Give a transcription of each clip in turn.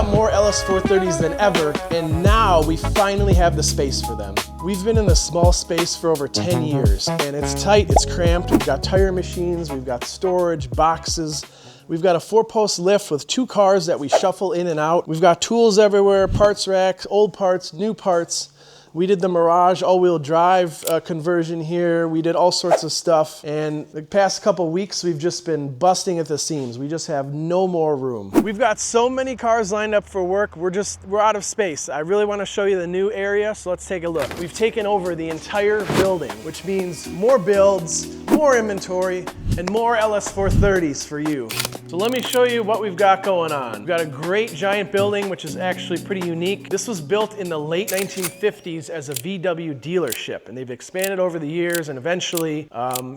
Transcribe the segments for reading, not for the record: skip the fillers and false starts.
got more LS430s than ever, and now we finally have the space for them. We've been in a small space for over 10 years, and it's tight, it's cramped. We've got tire machines, we've got storage, boxes. We've got a 4-post lift with 2 cars that we shuffle in and out. We've got tools everywhere, parts racks, old parts, new parts. We did the Mirage all-wheel drive conversion here. We did all sorts of stuff. And the past couple weeks, we've just been busting at the seams. We just have no more room. We've got so many cars lined up for work. We're out of space. I really want to show you the new area, so let's take a look. We've taken over the entire building, which means more builds, more inventory, and more LS430s for you. So let me show you what we've got going on. We've got a great giant building, which is actually pretty unique. This was built in the late 1950s as a VW dealership, and they've expanded over the years, and eventually,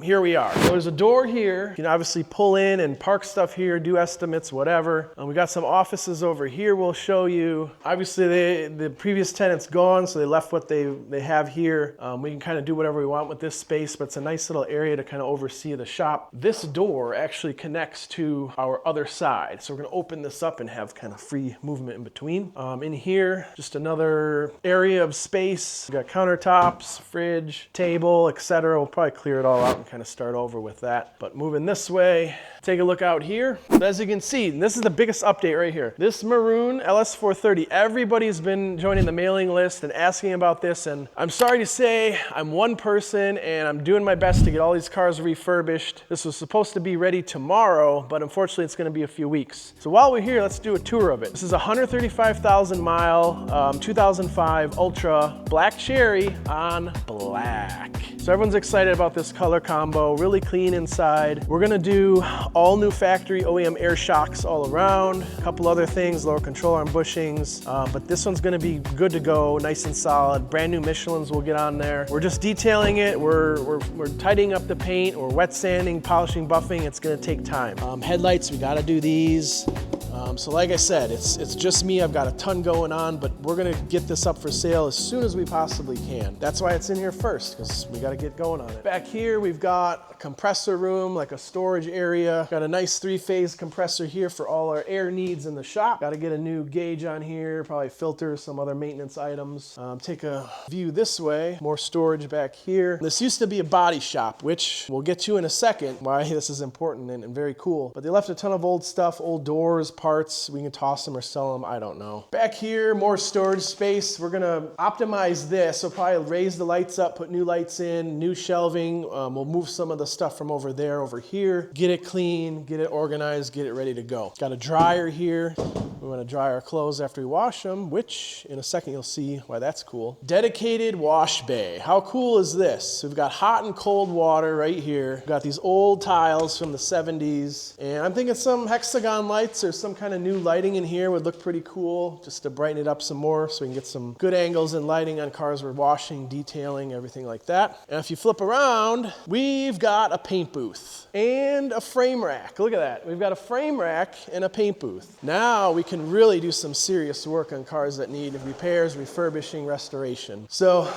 here we are. So there's a door here. You can obviously pull in and park stuff here, do estimates, whatever. We got some offices over here we'll show you. Obviously, the previous tenant's gone, so they left what they have here. We can kind of do whatever we want with this space, but it's a nice little area to kind of oversee the shop. This door actually connects to our other side. So we're gonna open this up and have kind of free movement in between. In here, just another area of space. We've got countertops, fridge, table, etc. We'll probably clear it all out and kind of start over with that. But moving this way, take a look out here. As you can see, this is the biggest update right here. This maroon LS430, everybody's been joining the mailing list and asking about this, and I'm sorry to say, I'm one person and I'm doing my best to get all these cars refurbished. This was supposed to be ready tomorrow, but unfortunately it's gonna be a few weeks. So while we're here, let's do a tour of it. This is a 135,000 mile, 2005 Ultra Black Cherry on black. So everyone's excited about this color combo, really clean inside. We're gonna do all new factory OEM air shocks all around, a couple other things, lower control arm bushings, but this one's gonna be good to go, nice and solid. Brand new Michelins will get on there. We're just detailing it, we're tidying up the paint, we're wet sanding, polishing, buffing. It's gonna take time. Headlights, we gotta do these. So like I said, it's just me. I've got a ton going on, but we're gonna get this up for sale as soon as we possibly can. That's why it's in here first, because we gotta get going on it. Back here, we've got a compressor room, like a storage area. Got a nice 3-phase compressor here for all our air needs in the shop. Gotta get a new gauge on here, probably filters, some other maintenance items. Take a view this way, more storage back here. This used to be a body shop, which we'll get to in a second, why this is important and very cool. But they left a ton of old stuff, old doors, parts. We can toss them or sell them, I don't know. Back here, more storage space. We're gonna optimize this. We'll probably raise the lights up, put new lights in, new shelving. We'll move some of the stuff from over there over here, get it clean, get it organized, get it ready to go. Got a dryer here. We want to dry our clothes after we wash them, which in a second you'll see why that's cool. Dedicated wash bay. How cool is this? So we've got hot and cold water right here. We've got these old tiles from the 70s, and I'm thinking some hexagon lights or some kind of new lighting in here would look pretty cool, just to brighten it up some more so we can get some good angles and lighting on cars we're washing, detailing, everything like that. And if you flip around, we've got a paint booth and a frame rack. Look at that. We've got a frame rack and a paint booth. Now we can really do some serious work on cars that need repairs, refurbishing, restoration. So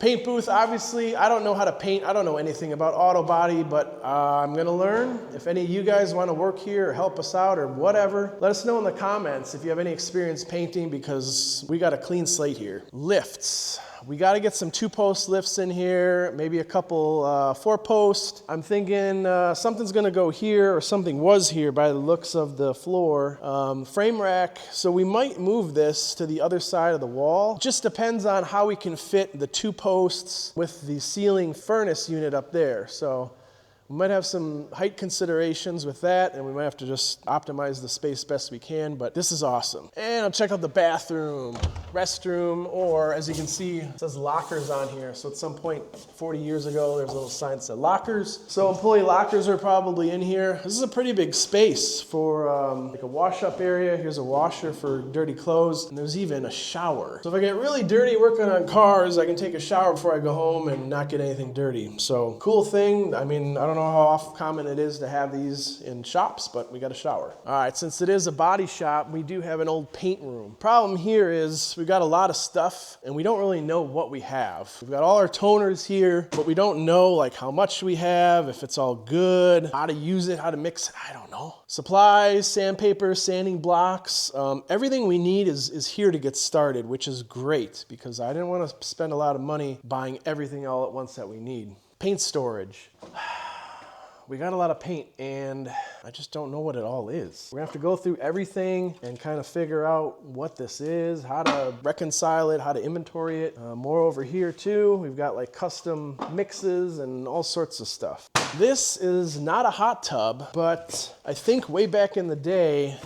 paint booth, obviously, I don't know how to paint. I don't know anything about auto body, but I'm gonna learn. If any of you guys wanna work here or help us out or whatever, let us know in the comments if you have any experience painting, because we got a clean slate here. Lifts. We got to get some 2-post lifts in here, maybe a couple 4-post. I'm thinking something's going to go here, or something was here by the looks of the floor. Frame rack, so we might move this to the other side of the wall. Just depends on how we can fit the 2 posts with the ceiling furnace unit up there. So we might have some height considerations with that, and we might have to just optimize the space best we can, but this is awesome. And I'll check out the bathroom, restroom, or as you can see, it says lockers on here. So at some point 40 years ago, there's a little sign that said lockers. So employee lockers are probably in here. This is a pretty big space for like a wash-up area. Here's a washer for dirty clothes, and there's even a shower. So if I get really dirty working on cars, I can take a shower before I go home and not get anything dirty. So cool thing. I mean, I don't know know how common it is to have these in shops, but we got a shower. All right, since it is a body shop, we do have an old paint room. Problem here is we got a lot of stuff and we don't really know what we have. We've got all our toners here, but we don't know like how much we have, if it's all good, how to use it, how to mix it, I don't know. Supplies, sandpaper, sanding blocks, everything we need is here to get started, which is great because I didn't want to spend a lot of money buying everything all at once that we need. Paint storage. We got a lot of paint and I just don't know what it all is. We're gonna have to go through everything and kind of figure out what this is, how to reconcile it, how to inventory it. More over here too. We've got like custom mixes and all sorts of stuff. This is not a hot tub, but I think way back in the day,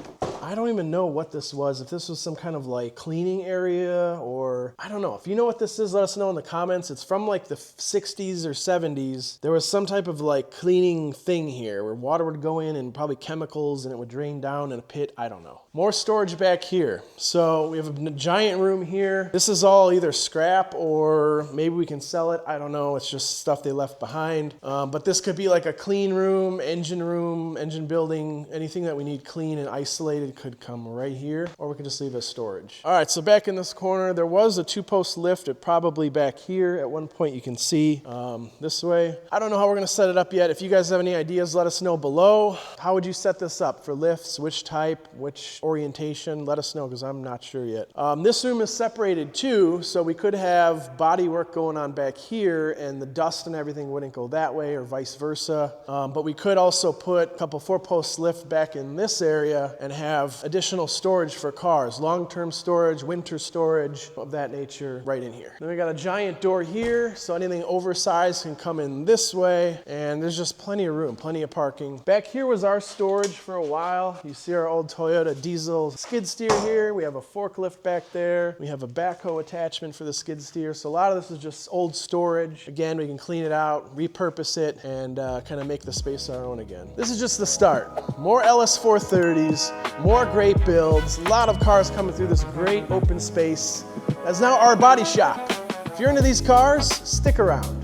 I don't even know what this was, if this was some kind of like cleaning area or I don't know. If you know what this is, let us know in the comments. It's from like the 60s or 70s. There was some type of like cleaning thing here where water would go in and probably chemicals and it would drain down in a pit. I don't know. More storage back here. So we have a giant room here. This is all either scrap or maybe we can sell it. I don't know. It's just stuff they left behind. But this could be like a clean room, engine building, anything that we need clean and isolated could come right here, or we can just leave as storage. All right, so back in this corner, there was a 2-post lift. It probably back here at one point you can see this way. I don't know how we're gonna set it up yet. If you guys have any ideas, let us know below. How would you set this up for lifts? Which type, which orientation? Let us know because I'm not sure yet. This room is separated too, so we could have body work going on back here and the dust and everything wouldn't go that way or vice versa. But we could also put a couple 4-post lift back in this area and have additional storage for cars, long-term storage, winter storage of that nature right in here. Then we got a giant door here, so anything oversized can come in this way, and there's just plenty of room, plenty of parking. Back here was our storage for a while. You see our old Toyota diesel skid steer here. We have a forklift back there. We have a backhoe attachment for the skid steer. So a lot of this is just old storage. Again, we can clean it out, repurpose it, and kind of make the space our own again. This is just the start. More LS430s, more great builds, a lot of cars coming through this great open space. That's now our body shop. If you're into these cars, stick around.